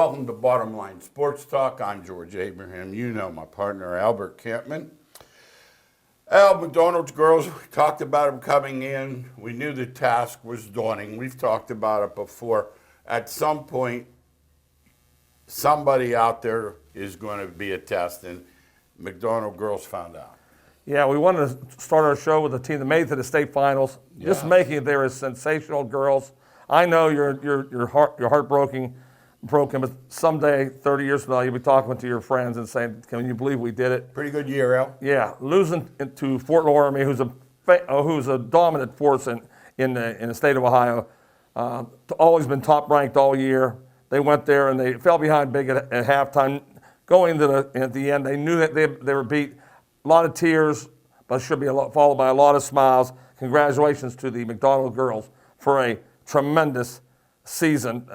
Welcome to Bottom Line Sports Talk. I'm George Abraham. You know my partner, Albert Campman. Al, McDonald's girls, we talked about them coming in. We knew the task was daunting. We've talked about it before. At some point, somebody out there is going to be a test, and McDonald girls found out. Yeah, we wanted to start our show with a team that made it to the state finals. Yeah. Just making it there is sensational, girls. I know you're heartbroken, but someday, 30 years from now, you'll be talking to your friends and saying, "Can you believe we did it?" Pretty good year, Al. Yeah, losing to Fort Laramie, who's a dominant force in the state of Ohio, always been top ranked all year. They went there and they fell behind big at halftime. Going at the end, they knew that they were beat. A lot of tears, but it should be followed by a lot of smiles. Congratulations to the McDonald girls for a tremendous season.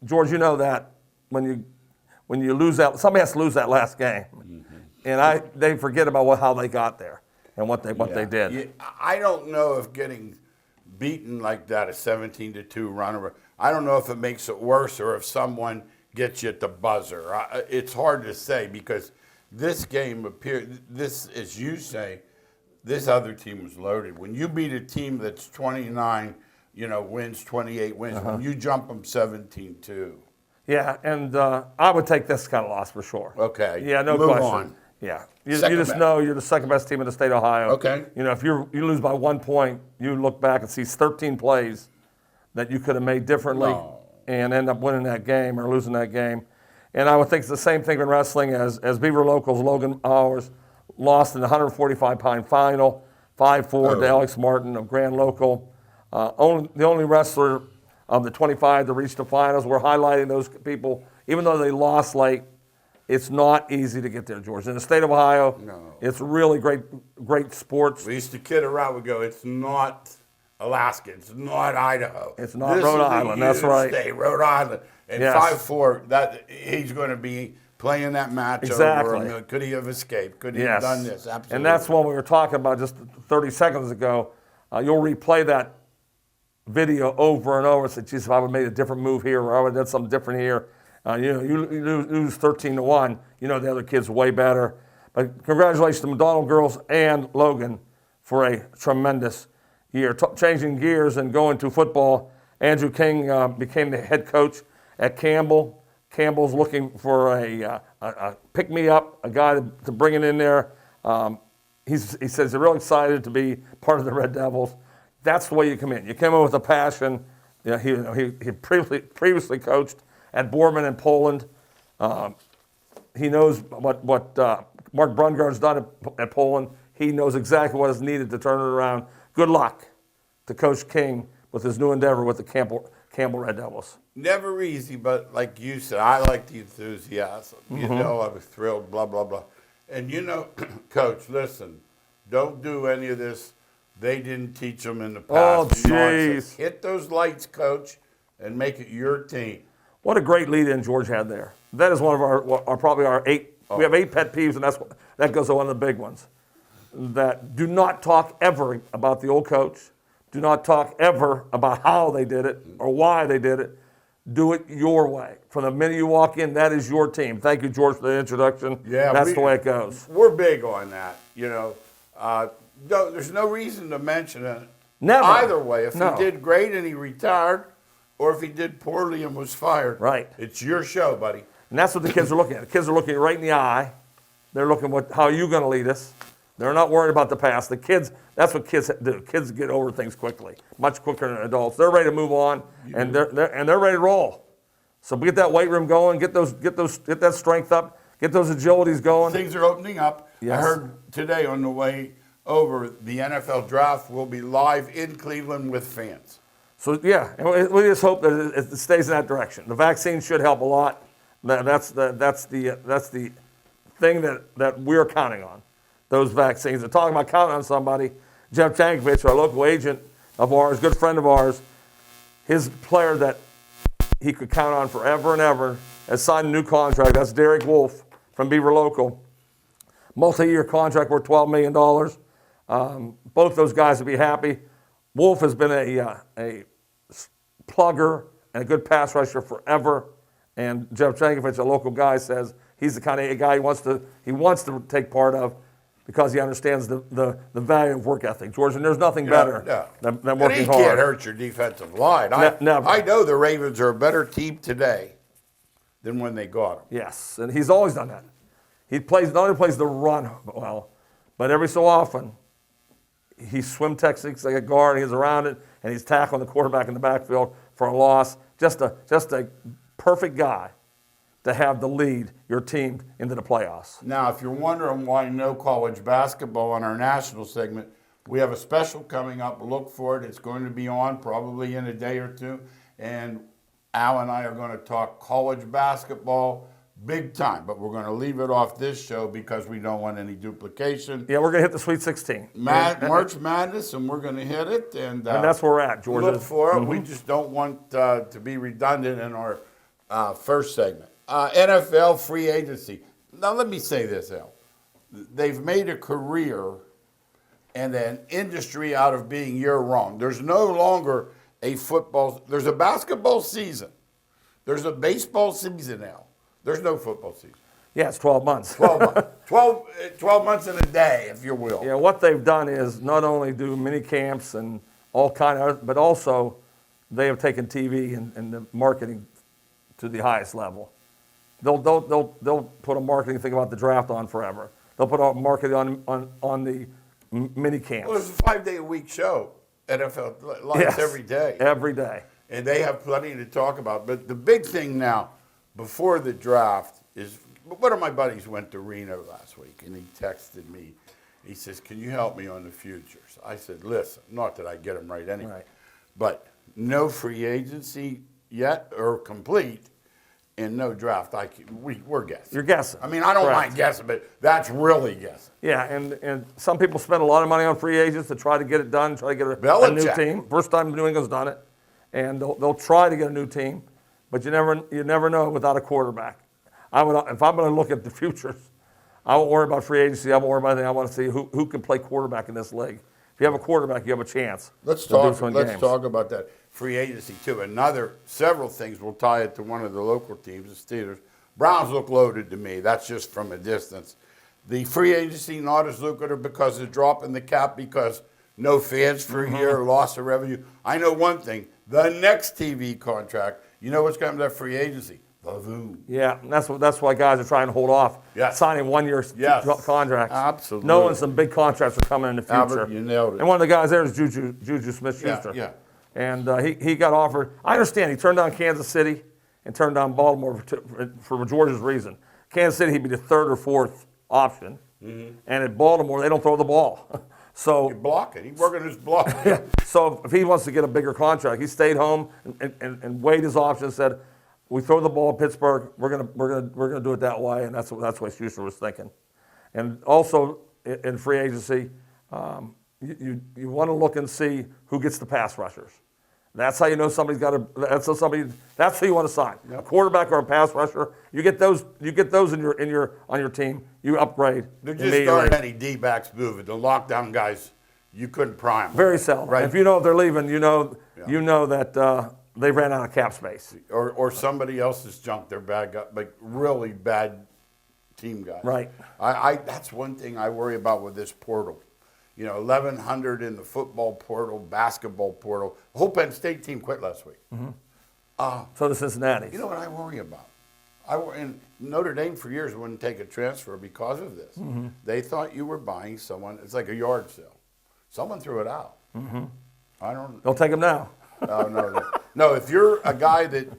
George, you know that when you lose that, somebody has to lose that last game, and they forget about how they got there and what they did. Yeah, I don't know if getting beaten like that, a 17-2 run, I don't know if it makes it worse or if someone gets you at the buzzer. It's hard to say because this game appeared, as you say, this other team was loaded. When you beat a team that's 29, wins, 28 wins, when you jump them 17-2. Yeah, and I would take this kind of loss for sure. Okay. Yeah, no Move question. on. Yeah, you just know you're the second best team in the state of Ohio. Okay. If you lose by 1 point, you look back and see 13 plays that you could have made differently and end up winning that game or losing that game. And I would think it's the same thing in wrestling as Beaver Locals. Logan Powers lost in the 145-pound final, 5-4 to Alex Martin of Grand Local. The only wrestler of the 25 to reach the finals. We're highlighting those people. Even though they lost late, it's not easy to get there, George. In the state of Ohio, it's really great sports. We used to kid around. We go, it's not Alaska. It's not Idaho. It's not Rhode Island. That's right. State, Rhode Island. And 5-4, that he's going to be playing that match over him. Could he have escaped? Could he have done this? Absolutely. And that's what we were talking about just 30 seconds ago. You'll replay that video over and over and say, geez, if I would have made a different move here or I would have done something different here. You lose 13-1. The other kid's way better. But congratulations to McDonald girls and Logan for a tremendous year. Changing gears and going to football, Andrew King became the head coach at Campbell. Campbell's looking for a pick-me-up, a guy to bring it in there. He says he's real excited to be part of the Red Devils. That's the way you come in. You come in with a passion. He previously coached at Boardman in Poland. He knows what Mark Brungard's done at Poland. He knows exactly what is needed to turn it around. Good luck to Coach King with his new endeavor with the Campbell Red Devils. Never easy, but like you said, I like the enthusiasm. I was thrilled, blah, blah, blah. And Coach, listen, don't do any of this. They didn't teach them in the past. Oh, jeez. Hit those lights, Coach, and make it your team. What a great lead-in George had there. That is one of probably our 8. We have 8 pet peeves, and that goes to one of the big ones. That do not talk ever about the old coach. Do not talk ever about how they did it or why they did it. Do it your way. From the minute you walk in, that is your team. Thank you, George, for the introduction. Yeah, that's the way it goes. We're big on that. There's no reason to mention it. Never. Either way, if he did great and he retired, or if he did poorly and was fired, right? It's your show, buddy. And that's what the kids are looking at. The kids are looking right in the eye. They're looking how are you going to lead us. They're not worried about the past. The kids, that's what kids do. Kids get over things quickly, much quicker than adults. They're ready to move on, and they're ready to roll. So get that weight room going, get that strength up, get those agilities going. Things are opening up. Yes. I heard today on the way over, the NFL draft will be live in Cleveland with fans. So yeah, and we just hope that it stays in that direction. The vaccine should help a lot. That's the thing that we're counting on. Those vaccines. And talking about counting on somebody, Jeff Jankovic, our local agent of ours, good friend of ours, his player that he could count on forever and ever has signed a new contract. That's Derek Wolfe from Beaver Local. Multi-year contract worth $12 million. Both those guys will be happy. Wolfe has been a plugger and a good pass rusher forever, And Jeff Jankovic, a local guy, says he's the kind of guy he wants to take part of because he understands the value of work ethic, George. And there's nothing better than And working he hard. can't hurt your defensive line. Never. I know the Ravens are a better team today than when they got him. Yes, and he's always done that. He not only plays the run well, but every so often he swim techniques like a guard. He's around it, and he's tackling the quarterback in the backfield for a loss. Just a perfect guy to have to lead your team into the playoffs. Now, if you're wondering why no college basketball on our national segment, we have a special coming up. Look for it. It's going to be on probably in a day or two. And Al and I are going to talk college basketball big time. But we're going to leave it off this show because we don't want any duplication. Yeah, we're going to hit the Sweet 16. March Madness, and we're going to hit it. And that's where we're at, George. Look for it. We just don't want to be redundant in our first segment. NFL free agency. Now, let me say this, Al. They've made a career and an industry out of being year-round. There's no longer there's a basketball season. There's a baseball season now. There's no football season. Yeah, it's 12 months. 12 months. 12 months in a day, if you will. Yeah, what they've done is not only do mini camps and all kind of, but also they have taken TV and the marketing to the highest level. They'll put a marketing thing about the draft on forever. They'll put a marketing on the mini camps. Well, it's a 5-day-a-week show, NFL Live every day. Every day. And they have plenty to talk about. But the big thing now, before the draft, is one of my buddies went to Reno last week, and he texted me. He says, can you help me on the futures? I said, listen, not that I get them right anyway, but no free agency yet or complete, and no draft. We're guessing. You're guessing. I mean, I don't mind guessing, but that's really guessing. Yeah, and some people spend a lot of money on free agents to try to get it done, try to get a new team. First time New England's done it, and they'll try to get a new team, but you never know without a quarterback. If I'm going to look at the futures, I won't worry about free agency. I won't worry about anything. I want to see who can play quarterback in this league. If you have a quarterback, you have a chance. Let's talk about that free agency too. Several things will tie it to one of the local teams, the Steelers. Browns look loaded to me. That's just from a distance. The free agency not as lucrative because of the drop in the cap, because no fans for a year, loss of revenue. I know one thing: the next TV contract. You know what's coming to that free agency? Vavoom. Yeah, and that's why guys are trying to hold off signing 1 year contracts. Absolutely. Knowing some big contracts are coming in the future. Albert, you nailed it. And one of the guys there is Juju Smith-Schuster. Yeah. And he got offered. I understand he turned down Kansas City and turned down Baltimore for George's reason. Kansas City, he'd be the third or fourth option. And at Baltimore, they don't throw the ball. So you block it. He's working his block. So if he wants to get a bigger contract, he stayed home and weighed his options. Said, "We throw the ball at Pittsburgh. We're gonna do it that way." And that's what Schuster was thinking. And also in free agency, you want to look and see who gets the pass rushers. That's how you know somebody's got a. That's who you want to sign. A quarterback or a pass rusher. You get those on your team. You upgrade. There just aren't any D-backs moving. The lockdown guys, you couldn't pry them. Very seldom. Right. If you know if they're leaving, you know that they ran out of cap space. Or somebody else has jumped their bad guy, like really bad team guys. Right. That's one thing I worry about with this portal. 1,100 in the football portal, basketball portal. The whole Penn State team quit last week. So does Cincinnati. You know what I worry about? And Notre Dame for years wouldn't take a transfer because of this. They thought you were buying someone. It's like a yard sale. Someone threw it out. I don't. They'll take him now. No. If you're a guy that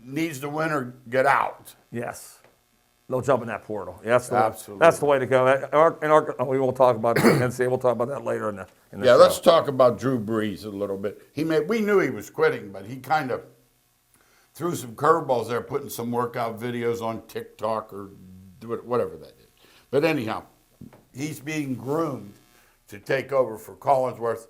needs to win or get out. Yes. They'll jump in that portal. Yeah, Absolutely. That's the way to go. We won't talk about NCAA. We'll talk about that later in the show. Let's talk about Drew Brees a little bit. We knew he was quitting, but he kind of threw some curveballs there, putting some workout videos on TikTok or whatever that is. But anyhow, he's being groomed to take over for Collinsworth.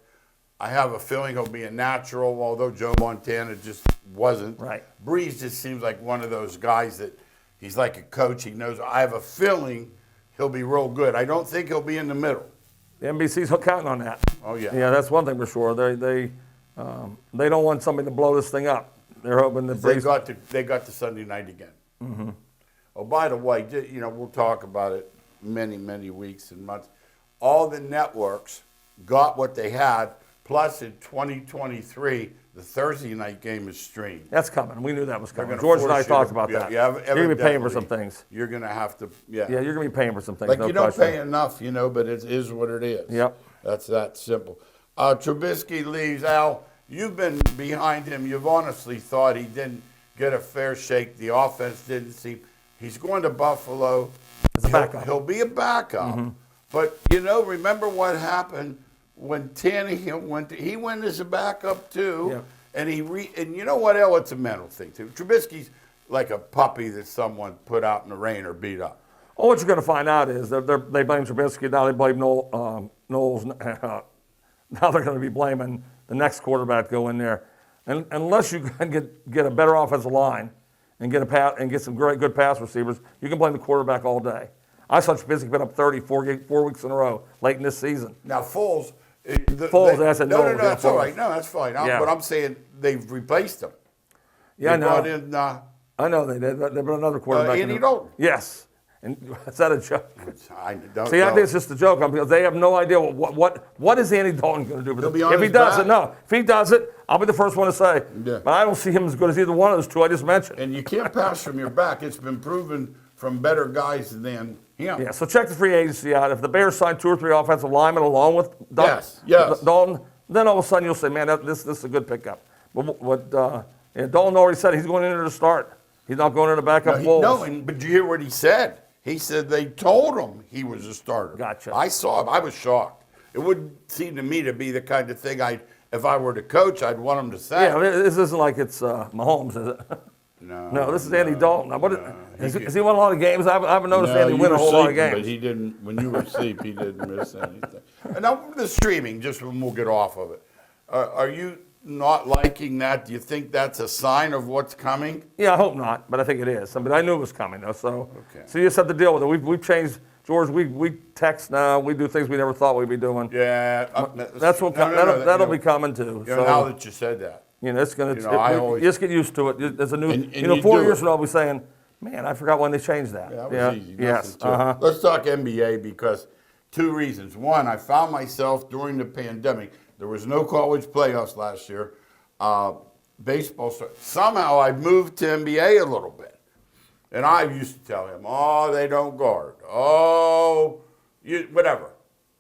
I have a feeling he'll be a natural, although Joe Montana just wasn't. Right. Brees just seems like one of those guys that he's like a coach. He knows. I have a feeling he'll be real good. I don't think he'll be in the middle. The NBC's counting on that. Oh, yeah. Yeah, that's one thing for sure. They don't want somebody to blow this thing up. They're hoping that They Brees. got the Sunday night again. Mm-hmm. Oh, by the way, we'll talk about it many weeks and months. All the networks got what they had. Plus, in 2023, the Thursday night game is streamed. That's coming. We knew that was coming. gonna George and I force you talked to- about yeah, that. yeah, You're going to be paying for evidently. some things. You're going to have to, Yeah, you're going to be paying for some things. Like no you don't question. pay enough, but it is what it is. Yep. That's that simple. Trubisky leaves. Al, you've been behind him. You've honestly thought he didn't get a fair shake. The offense didn't seem. He's going to Buffalo. As a backup. He'll be a backup. But, remember what happened when Tannehill went. He went as a backup too. Yeah. And and you know what, El? It's a mental thing too. Trubisky's like a puppy that someone put out in the rain or beat up. Well, what you're going to find out is they blame Trubisky. Now they blame Knowles. Now they're going to be blaming the next quarterback to go in there. And unless you can get a better offensive line and get some good pass receivers, you can blame the quarterback all day. I saw Trubisky put up 4 weeks in a row late in this season. Now, Foles. That's a no, no. that's all right. No, that's fine. Yeah. But I'm saying they've replaced him. Yeah, I They know. brought in. I know they did. They put another quarterback. Andy in. Dalton. Yes. And is that a joke? I don't See, I know. think it's just a joke because they have no idea what is Andy Dalton going to do. He'll be on If he his does back. it, no. If he does it, I'll be the first one to say. Yeah. But I don't see him as good as either one of those two I just mentioned. And you can't pass from your back. It's been proven from better guys than him. Yeah, so check the free agency out. If the Bears sign 2 or 3 offensive linemen along with Yes. Dalton, then all of a sudden you'll say, man, this is a good pickup. But Dalton already said he's going in there to start. He's not going in to back up Foles. But did you hear what he said? He said they told him he was a starter. Gotcha. I saw him. I was shocked. It wouldn't seem to me to be the kind of thing if I were the coach, I'd want him to say. Yeah, this isn't like it's Mahomes, is it? No, this is Andy Dalton. Now, has he won a lot of games? I haven't noticed Andy win a whole lot of games. But he didn't. When you were asleep, he didn't miss anything. And now the streaming, just when we'll get off of it. Are you not liking that? Do you think that's a sign of what's coming? Yeah, I hope not, but I think it is. But I knew it was coming, though. So, Okay. So you just have to deal with it. We've changed, George. We text now. We do things we never thought we'd be doing. Yeah. That's what that'll be coming too. So, now that you said that. it's gonna. I you just get used to it. There's a new. And you 4 do years it. from now, I'll be saying, "Man, I forgot when they changed that." Yeah, that was easy. Yes. Nothing to it. Let's talk NBA because 2 reasons. One, I found myself during the pandemic. There was no college playoffs last year. Baseball started. Somehow I moved to NBA a little bit. And I used to tell him, oh, they don't guard. Oh, whatever.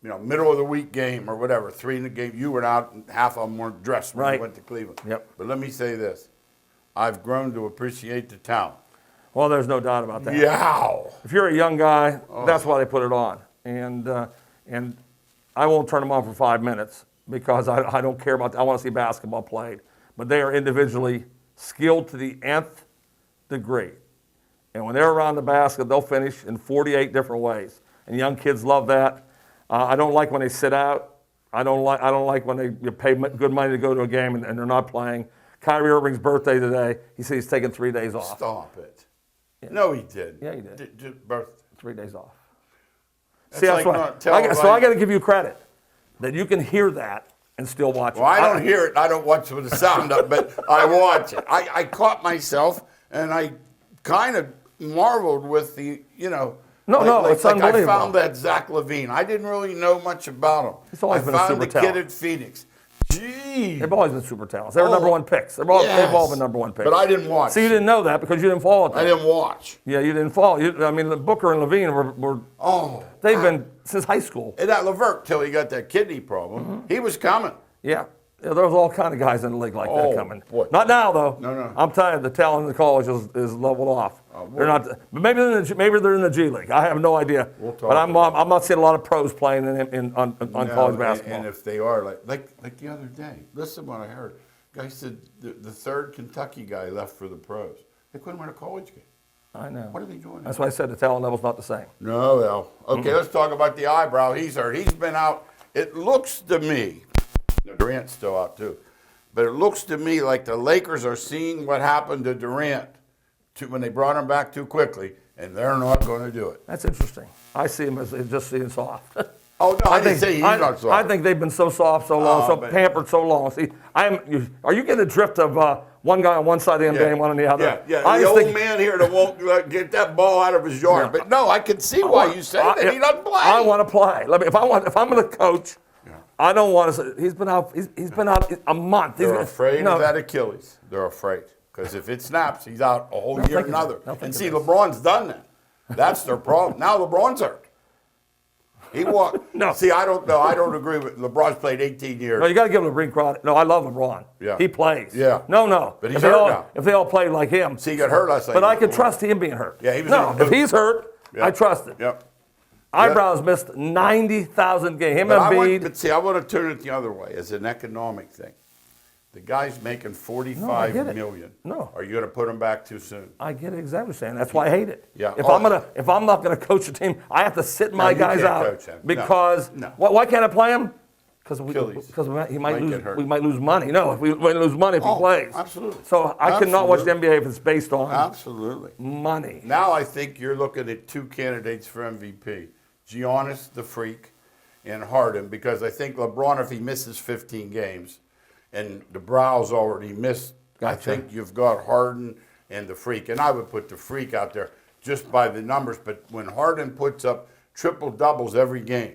Middle of the week game or whatever. 3 in the game. You were out and half of them weren't dressed when you went to Cleveland. Yep. But let me say this. I've grown to appreciate the talent. Well, there's no doubt about that. Yeah. If you're a young guy, that's why they put it on. And I won't turn them on for 5 minutes because I don't care about. I want to see basketball played. But they are individually skilled to the nth degree. And when they're around the basket, they'll finish in 48 different ways. And young kids love that. I don't like when they sit out. I don't like when you pay good money to go to a game and they're not playing. Kyrie Irving's birthday today. He said he's taking 3 days off. Stop it. Yeah. No, he did. Yeah, he did. Birth. 3 days off. That's See, that's like why. not telling So I got to give you credit that you can hear that and still watch it. Well, I don't hear it. I don't watch it with the sound up, but I watch it. I caught myself, and I kind of marveled with the, it's unbelievable. I found that Zach LaVine. I didn't really know much about him. He's always been a I super found the talent. kid at Phoenix. Gee. They've always been super talented. They were number 1 picks. They've all been number 1 picks. But I didn't watch. See, you didn't know that because you didn't follow it. I didn't watch. Yeah, you didn't follow. Booker and Levine were they've been since high school. And that LeVert, till he got that kidney problem, he was coming. Yeah. There was all kind of guys in the league like that coming. Boy. Not now, though. No. I'm telling you, the talent in the college is leveled off. They're not. But maybe they're in the G League. I have no idea. We'll talk but I'm not seeing a lot of pros playing on college basketball. And if they are, like the other day, listen to what I heard. Guy said the third Kentucky guy left for the pros. They couldn't win a college game. I know. What are they doing? That's why I said the talent level's not the same. No, well. Okay, let's talk about the eyebrow. He's hurt. He's been out. It looks to me, Durant's still out too, but it looks to me like the Lakers are seeing what happened to Durant when they brought him back too quickly, and they're not going to do it. That's interesting. I see him as just seeing soft. Oh, no, I didn't say he's not soft. I think they've been so soft so long, pampered so long. See, are you getting the drift of One guy on one side of the NBA and one on the other. Yeah. I The just old think, man here that won't get that ball out of his yard. But no, I can see why you say that. He doesn't play. I want to play. If I'm going to coach, I don't want to. He's been out. He's been out a month. They're afraid of that Achilles. They're afraid because if it snaps, he's out a whole year, another. And see, LeBron's done that. That's their problem. Now LeBron's hurt. He walked. No. See, I don't know. I don't agree with LeBron's played 18 years. No, you got to give him a green credit. No, I love LeBron. Yeah. He plays. Yeah. No. But he's if they hurt all, now. If they all played like him. See, he got hurt last night. But I can trust him being hurt. Yeah, he was No, in the if he's hurt, Yeah. I trust it. Yep. Eyebrows missed 90,000 games. Him and Embiid. But see, I want to turn it the other way as an economic thing. The guy's making $45 get it. million. No. Are you going to put him back too soon? I get exactly what you're saying. That's why I hate it. Yeah. If I'm not gonna coach a team, I have to sit my you guys can't out coach them. No. because No. Why can't I play him? Because Achilles. he Might might lose. get hurt. We might lose money. No, we might lose money if he plays. Absolutely. So I cannot watch the Absolutely. NBA if it's based on Absolutely. money. Now I think you're looking at two candidates for MVP. Giannis, the freak, and Harden, because I think LeBron, if he misses 15 games, and the Brow's already missed, I Gotcha. think you've got Harden and the freak. And I would put the freak out there just by the numbers. But when Harden puts up triple doubles every game,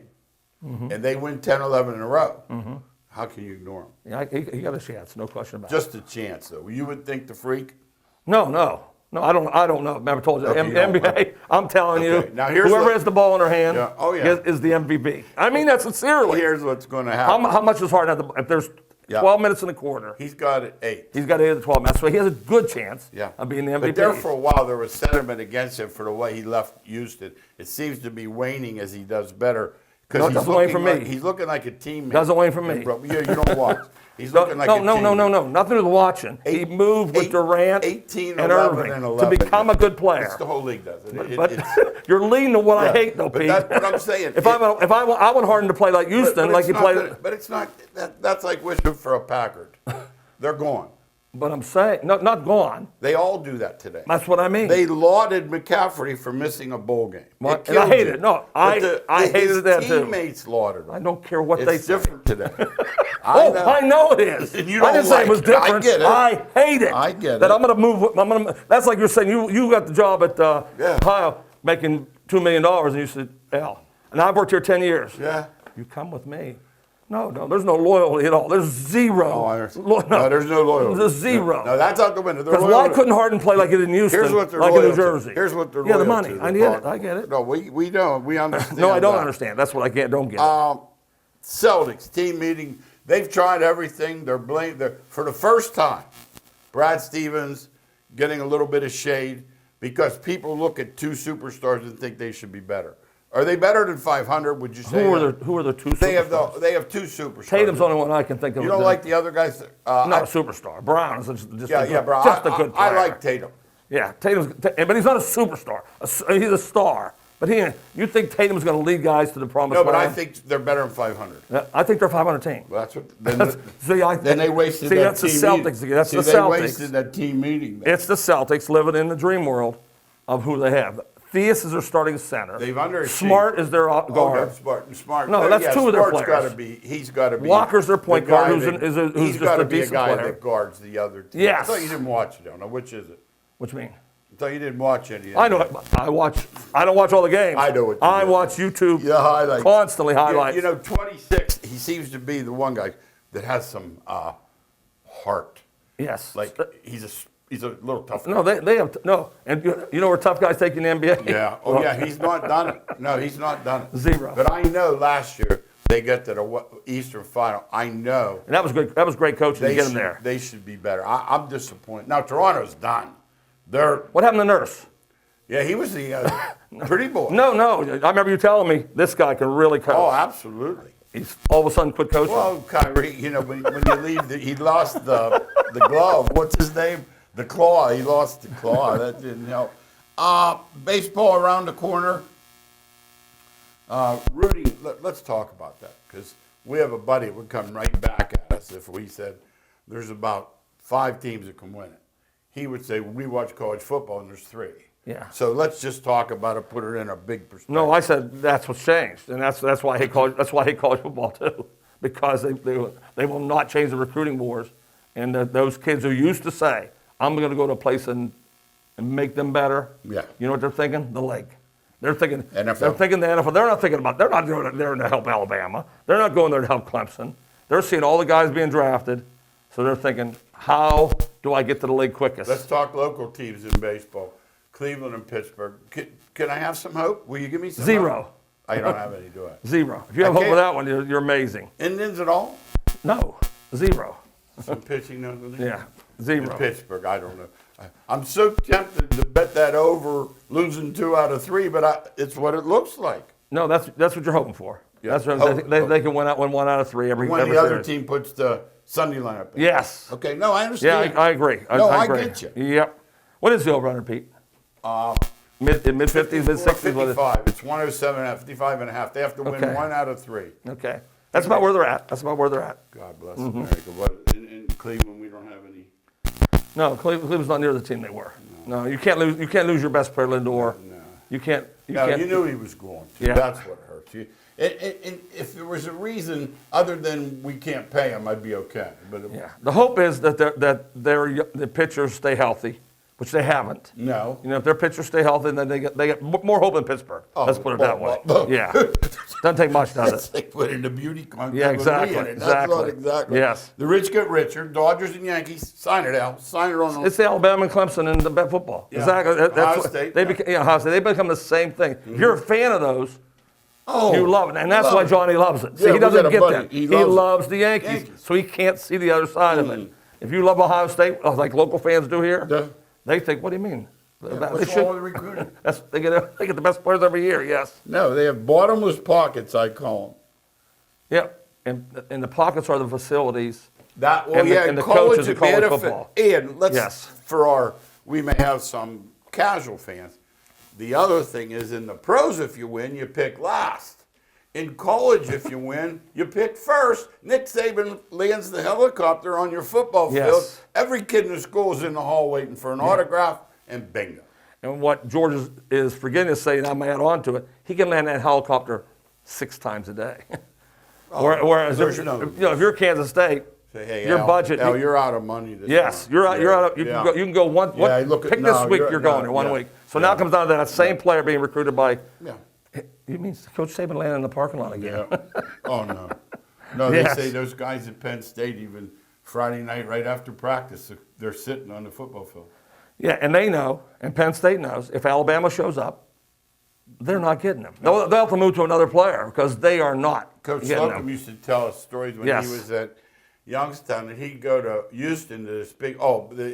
and they win 10, 11 in a row, how can you ignore him? Yeah, he got a chance, no question about it. Just a chance, though. You would think the freak? No, I don't know. Remember, I told you, Okay, you don't NBA. know. I'm telling Okay, you, now here's whoever what- has the ball in their hand Yeah. Oh, yeah. is the MVP. I mean that sincerely. Here's what's going to happen. How much is Harden have if there's 12 minutes in the quarter? He's got it 8. He's got 8 of the 12 minutes, so he has a good chance of being the MVP. But there for a while, there was sentiment against him for the way he left Houston. It seems to be waning as he does better. No, it doesn't wane for me. He's looking like a teammate. Doesn't wane for me. Yeah, you don't watch. He's looking like a teammate. No. Nothing to watching. He moved with Durant 18, and 11, Irving and to 11. become a good player. That's the whole league does it. But you're leaning to what I hate, though, but Pete. that's what I'm saying. I want Harden to play like Houston, like he played. But it's not. That's like wishing for a Packard. They're gone. But I'm saying, not gone. They all do that today. That's what I mean. They lauded McCaffrey for missing a bowl game. Well, It and I killed hate you. it. No, But I hated his that too. teammates lauded him. I don't care what they It's say. different today. I know it is. You I don't didn't say like it was it. I different. get it. I hate it. I get that it. I'm going to move. That's like you're saying you got the job at Ohio making $2 million, and you said, "Hell," and I've worked here 10 years. Yeah. You come with me. No, there's no loyalty at all. There's zero. Oh, I understand. No, there's no loyalty. There's zero. No, that's out the window. Because why couldn't Harden play like he did in Houston, Here's what they're like in loyal New Jersey? To. Here's what they're Yeah, loyal the money. to. I get it. No, we don't. We understand. No, I don't that. understand. That's what I don't get. Celtics team meeting. They've tried everything. They're blamed. For the first time, Brad Stevens getting a little bit of shade because people look at two superstars and think they should be better. Are they better than 500? Would you say? Who are the two superstars? They have two superstars. Tatum's the only one I can think of. You don't like the other guys? Not a superstar. Brown is just bro. just a good player. I like Tatum. Yeah, but he's not a superstar. He's a star. But you think Tatum's going to lead guys to the promised land? No, but I think they're better than 500. Yeah, I think they're 500 team. Well, that's what. Then they wasted see, that that's team the Celtics meeting. again. That's See, the they Celtics. wasted that team meeting. Man. It's the Celtics living in the dream world of who they have. Theus is their starting center. They've underachieved. Smart is their guard. Oh, Smart. No, that's two of their Smart's players. He's got to be. Walker's their point guard, who's he's just got to a be a decent guy player. that guards the other team. Yes. I thought you didn't watch it. Now, which is it? What you mean? I thought you didn't watch any. I know. I don't watch all the games. I know what you I do. watch YouTube. Yeah, highlights. Constantly highlights. 26. He seems to be the one guy that has some heart. Yes. Like he's a little tough. No, they have no. And you know where tough guys take in the NBA? Yeah. Oh, yeah. He's not done it. No, he's not done it. Zero. But I know last year they got to the Eastern Final. I know. And that was good. That was great coaching to get them there. They should be better. I'm disappointed. Now Toronto's done. What happened to Nurse? Yeah, he was the pretty boy. No. I remember you telling me this guy can really coach. Oh, absolutely. He's all of a sudden quit coaching. Well, Kyrie, when you leave, he lost the glove. What's his name? The claw. He lost the claw. That didn't help. Baseball around the corner. Rudy, let's talk about that because we have a buddy that would come right back at us if we said there's about 5 teams that can win it. He would say, we watch college football and there's 3. Yeah. So let's just talk about it, put it in a big perspective. No, I said that's what's changed, and that's why I hate college. That's why I hate college football too, because they will not change the recruiting wars And those kids who used to say, I'm going to go to a place and make them better. Yeah. You know what they're thinking? The league. They're thinking NFL. They're thinking the NFL. They're not thinking about. They're not going there to help Alabama. They're not going there to help Clemson. They're seeing all the guys being drafted, so they're thinking, how do I get to the league quickest? Let's talk local teams in baseball. Cleveland and Pittsburgh. Can I have some hope? Will you give me some Zero. hope? I don't have any, do I? Zero. If you have I hope with can't- that one, you're amazing. Indians at all? No. Zero. Some pitching, no? Yeah. In Zero. Pittsburgh, I don't know. I'm so tempted to bet that over losing 2 out of 3, but it's what it looks like. No, that's what you're hoping for. Yeah. That's what Hope. they can win 1 out of 3 every When every the other series. team puts the Sunday lineup in. Yes. Okay, no, I Yeah, understand. I agree. No, I agree. get you. Yep. What is the over-under, Pete? Mid 50s, mid 60s. 55. It's 107, 55 and a half. They have to win Okay. 1 out of 3. Okay. That's about where they're at. God bless America. What, in Cleveland, we don't have any. No, Cleveland's not near the team they were. No, you can't lose. You can't lose your best player, Lindor. No. You can't. You No, can't. you knew he was going to. Yeah. That's what hurts you. And if there was a reason other than we can't pay him, I'd be okay. But Yeah. The hope is that the pitchers stay healthy, which they haven't. no. You know, if their pitchers stay healthy, then they get more hope than Pittsburgh. Oh, Let's put it that way. oh. Yeah. Doesn't take much, does it? They put in the beauty contest. Yeah, with exactly, me in it. That's not exactly. exactly. Yes. The rich get richer. Dodgers and Yankees. Sign it, Al. Sign it on. It's the Alabama and Clemson and the football. Yeah. Exactly. Ohio what- State, They yeah. become, Ohio State. They become the same thing. If you're a fan of those, Oh, you love it, and that's love why it. Johnny loves it. See, Yeah, he we got doesn't a get buddy. that. He He loves loves the Yankees, Yankees. so he can't see the other side of it. If you love Ohio State, like local fans do here, Yeah. they think, "What do you mean?" They What's wrong with the recruiting? they get the best players every year. Yes. No, they have bottomless pockets, I call them. Yep. And the pockets are the facilities. That well, And the- yeah, and the college, coaches in we had college a football. And let's Yes. we may have some casual fans. The other thing is in the pros, if you win, you pick last. In college, if you win, you pick first. Nick Saban lands the helicopter on your football field. Yes. Every kid in the school is in the hall waiting for an autograph, and bingo. And what George is forgetting to say, and I'm add on to it, he can land that helicopter 6 times a day. Whereas there's if, no- if you're Kansas State, Say, hey, your Al, budget. Al, you're out of money this yes, month. you're out. You're out. You Yeah. can go. You can go one. Yeah, look at- pick no, this week. you're- You're going no, in 1 yeah, week. So yeah. now it comes down to that same player being recruited by. Yeah. You mean Coach Saban landing in the parking lot again? Yeah. Oh, no. No, they Yes. say those guys at Penn State, even Friday night right after practice, they're sitting on the football field. Yeah, and they know, and Penn State knows, if Alabama shows up, they're not getting them. They'll have to move to another player because they are not Coach getting Slocum them. used to tell us stories when Yes. he was at Youngstown, and he'd go to Houston to this big, the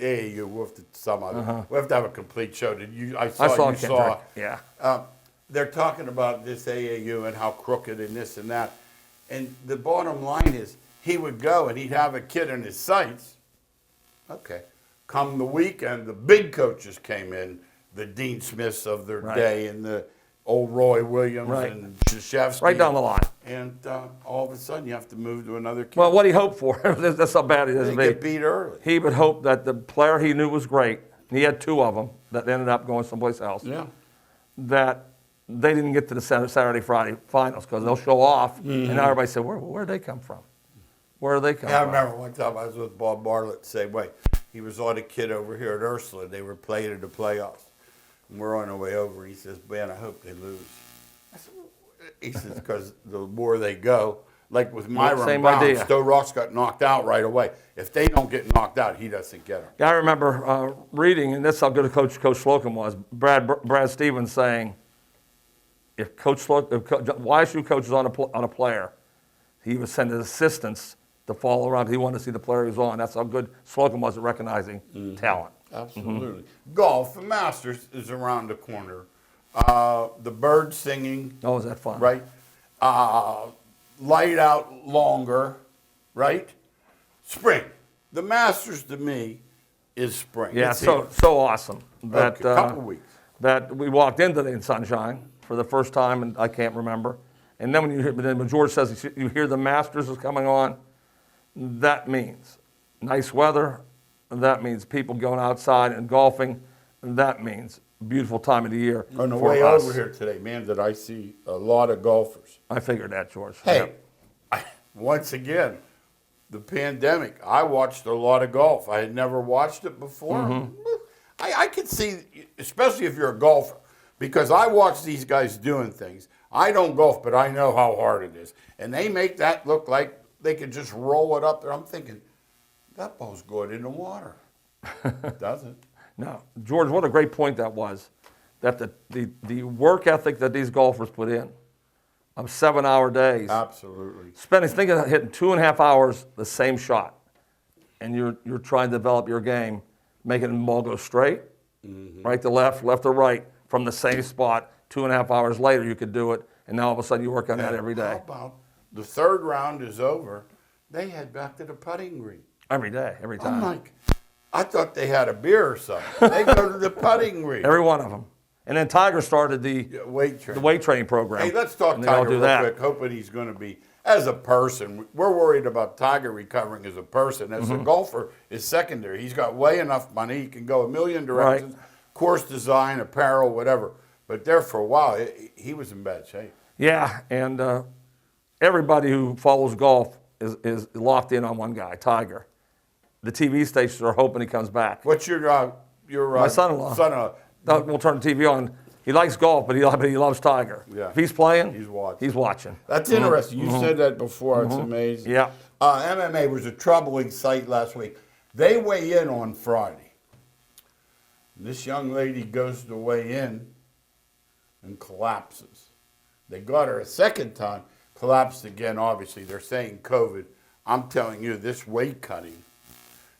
AAU, we'll have to, we'll have to have a complete show. I saw you Kendrick. saw. Yeah. They're talking about this AAU and how crooked and this and that. And the bottom line is, he would go and he'd have a kid in his sights. Okay. Come the weekend, the big coaches came in, the Dean Smiths of their Right. day and the old Roy Williams Right. and Krzyzewski. Right down the line. And all of a sudden, you have to move to another kid. Well, what he hoped for, that's how bad it is. they get beat early. He would hope that the player he knew was great, he had 2 of them that ended up going someplace else, Yeah. that they didn't get to the Saturday, Friday finals because they'll show off, and now everybody said, where'd they come from? Where did they come Yeah, I from? remember one time I was with Bob Bartlett, same way. He was on a kid over here at Ursula. They were playing in the playoffs. And we're on our way over. He says, man, I hope they lose. I said, he says, because the more they go, like with Myron same Brown, idea. Stowe Ross got knocked out right away. If they don't get knocked out, he doesn't get them. Yeah, I remember reading, and that's how good a Coach Slocum was, Brad Stevens saying, if YSU coaches on a player, he would send his assistants to follow around. He wanted to see the player he was on. That's how good Slocum was at recognizing talent. Absolutely. Golf, the Masters is around the corner. The birds singing. Oh, is that fun? Right? Light out longer, right? Spring. The Masters to me is spring. Yeah, It's so awesome that Okay, couple weeks. that we walked into the sunshine for the first time, and I can't remember. And then when George says you hear the Masters is coming on, that means nice weather. That means people going outside and golfing. That means beautiful time of the year. On the for way us. over here today, man, did I see a lot of golfers. I figured that, George. Hey, Yep. once again, the pandemic, I watched a lot of golf. I had never watched it before. I could see, especially if you're a golfer, because I watch these guys doing things. I don't golf, but I know how hard it is. And they make that look like they could just roll it up there. I'm thinking, that ball's going in the water. It doesn't. No, George, what a great point that was, that the work ethic that these golfers put in of 7-hour days. Absolutely. Think of hitting 2.5 hours the same shot, and you're trying to develop your game, making the ball go straight, right to left, left to right, from the same spot. 2.5 hours later, you could do it, and now all of a sudden you work on that every day. How about the third round is over, they head back to the putting green. Every day, every time. I'm like, I thought they had a beer or something. They go to the putting green. Every one of them. And then Tiger started the weight training. weight training program. Hey, let's talk and they all Tiger do real that. quick, hoping he's going to be, as a person, we're worried about Tiger recovering as a person. As a golfer, is secondary. He's got way enough money. He can go a million directions, course design, apparel, whatever. But there for a while, he was in bad shape. Yeah, and everybody who follows golf is locked in on one guy, Tiger. The TV stations are hoping he comes back. What's your My son-in-law. Son-in-law. We'll turn the TV on. He likes golf, but he loves Tiger. Yeah. If he's playing, He's watching. He's watching. That's interesting. You said that before. It's amazing. Yeah. MMA was a troubling sight last week. They weigh in on Friday. This young lady goes to weigh in and collapses. They got her a second time, collapsed again. Obviously, they're saying COVID. I'm telling you, this weight cutting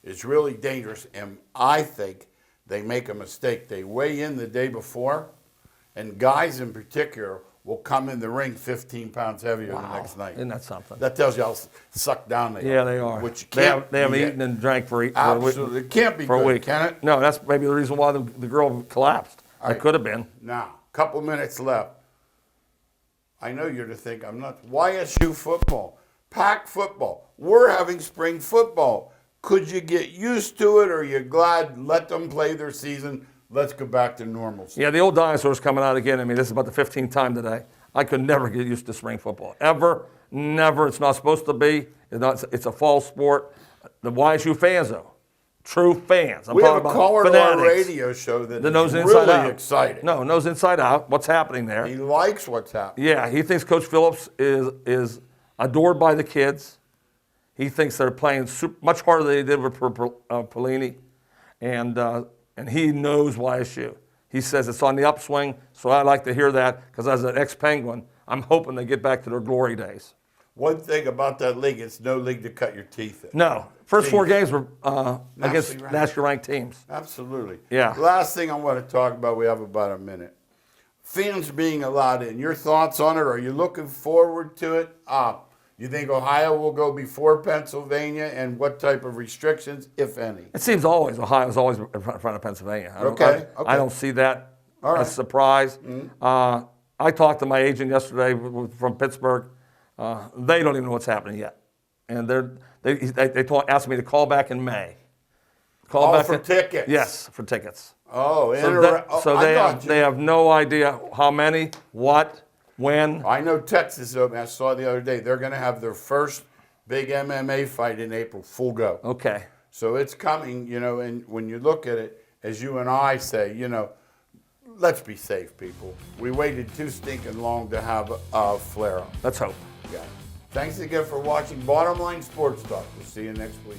is really dangerous, and I think they make a mistake. They weigh in the day before, and guys in particular will come in the ring 15 pounds heavier the next night. Isn't that something? That tells you how sucked down they are. Yeah, they are. Which They can't have be eaten and drank for a week. Absolutely. It can't be for a good, week. can it? No, that's maybe the reason why the girl collapsed. All It right. could have been. Now, a couple minutes left. I know you're to think I'm nuts. YSU football, Pac football. We're having spring football. Could you get used to it, or are you glad let them play their season? Let's go back to normalcy. Yeah, the old dinosaur's coming out again. I mean, this is about the 15th time today. I could never get used to spring football. Ever. Never. It's not supposed to be. It's a fall sport. The YSU fans, though, true fans. We have a about caller to our fanatics radio show that knows is inside really out. excited. No, knows inside out what's happening there. He likes what's happening. Yeah, he thinks Coach Phillips is adored by the kids. He thinks they're playing much harder than they did with Pelini, and he knows YSU. He says it's on the upswing, so I like to hear that because as an ex-Penguin, I'm hoping they get back to their glory days. One thing about that league, it's no league to cut your teeth in. No, first 4 games were against ranked. nationally ranked teams. Absolutely. Yeah. Last thing I want to talk about, we have about a minute. Fans being allowed in. Your thoughts on it? Are you looking forward to it? You think Ohio will go before Pennsylvania, and what type of restrictions, if any? It seems Ohio's always in front of Pennsylvania. Okay. I don't see that All right. as a surprise. I talked to my agent yesterday from Pittsburgh. They don't even know what's happening yet, and they asked me to call back in May. Tickets. Yes, for tickets. Oh, They have no idea how many, what, when. I know Texas, I saw the other day, they're going to have their first big MMA fight in April, full go. Okay. So it's coming, and when you look at it, as you and I say, let's be safe, people. We waited too stinking long to have a flare-up. Let's hope. Yeah. Thanks again for watching Bottom Line Sports Talk. We'll see you next week.